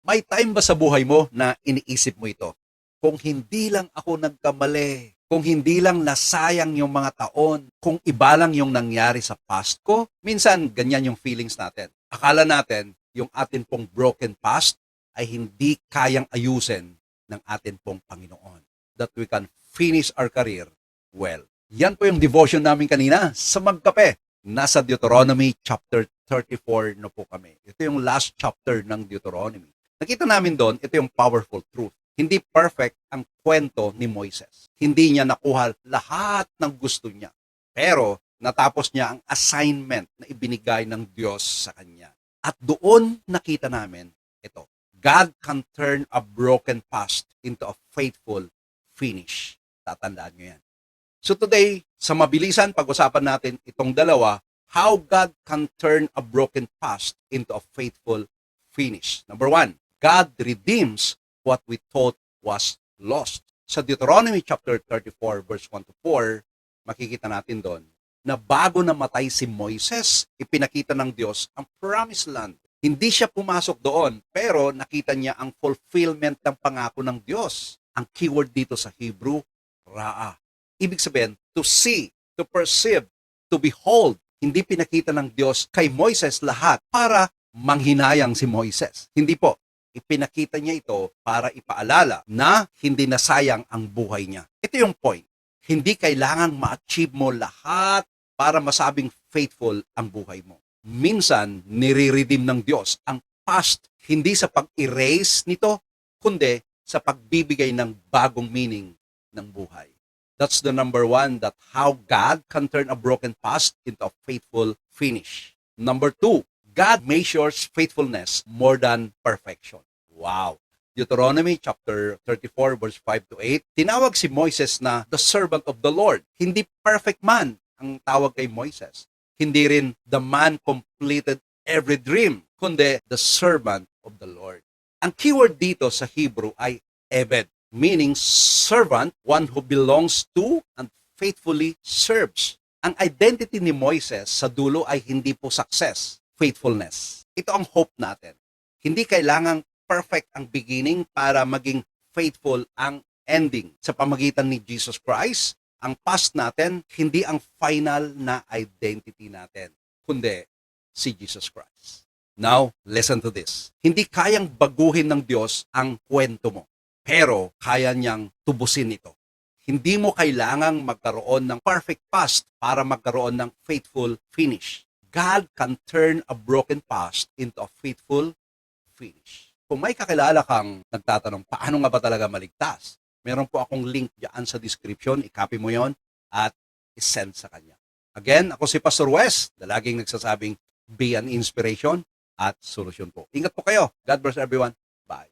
May time ba sa buhay mo na iniisip mo ito? Kung hindi lang ako nagkamali, kung hindi lang nasayang yung mga taon, kung iba lang yung nangyari sa past ko, minsan ganyan yung feelings natin. Akala natin yung atin pong broken past ay hindi kayang ayusin ng atin pong Panginoon. That we can finish our career well. Yan po yung devotion namin kanina sa Magkape. Nasa Deuteronomy chapter 34 na po kami. Ito yung last chapter ng Deuteronomy. Nakita namin doon, ito yung powerful truth. Hindi perfect ang kwento ni Moises. Hindi niya nakuha lahat ng gusto niya. Pero natapos niya ang assignment na ibinigay ng Diyos sa kanya. At doon nakita namin ito. God can turn a broken past into a faithful finish. Tatandaan niyo yan. So today, sa mabilisan, pag-usapan natin itong dalawa, how God can turn a broken past into a faithful finish. Number one, God redeems what we thought was lost. Sa Deuteronomy chapter 34, verse 1 to 4, makikita natin doon na bago namatay si Moises, ipinakita ng Diyos ang promised land. Hindi siya pumasok doon, pero nakita niya ang fulfillment ng pangako ng Diyos. Ang keyword dito sa Hebrew, ra'a. Ibig sabihin, to see, to perceive, to behold. Hindi pinakita ng Diyos kay Moises lahat para manghinayang si Moises. Hindi po. Ipinakita niya ito para ipaalala na hindi nasayang ang buhay niya. Ito yung point. Hindi kailangang ma-achieve mo lahat para masabing faithful ang buhay mo. Minsan, nire-redeem ng Diyos ang past hindi sa pag-erase nito, kundi sa pagbibigay ng bagong meaning ng buhay. That's the number one, that how God can turn a broken past into a faithful finish. Number two, God measures faithfulness more than perfection. Wow. Deuteronomy chapter 34 verse 5 to 8, tinawag si Moises na the servant of the Lord. Hindi perfect man ang tawag kay Moises. Hindi rin the man completed every dream, kundi the servant of the Lord. Ang keyword dito sa Hebrew ay Eved, meaning servant, one who belongs to and faithfully serves. Ang identity ni Moises sa dulo ay hindi po success, faithfulness. Ito ang hope natin. Hindi kailangang perfect ang beginning para maging faithful ang ending. Sa pamagitan ni Jesus Christ, ang past natin, hindi ang final na identity natin, kundi si Jesus Christ. Now, listen to this. Hindi kayang baguhin ng Diyos ang kwento mo, pero kaya niyang tubusin ito. Hindi mo kailangang magkaroon ng perfect past para magkaroon ng faithful finish. God can turn a broken past into a faithful finish. Kung may kakilala kang nagtatanong, paano nga ba talaga maligtas? Meron po akong link dyan sa description. I-copy mo yon at i-send sa kanya. Again, ako si Pastor Wes, na laging nagsasabing, be an inspiration at solusyon po. Ingat po kayo. God bless everyone. Bye.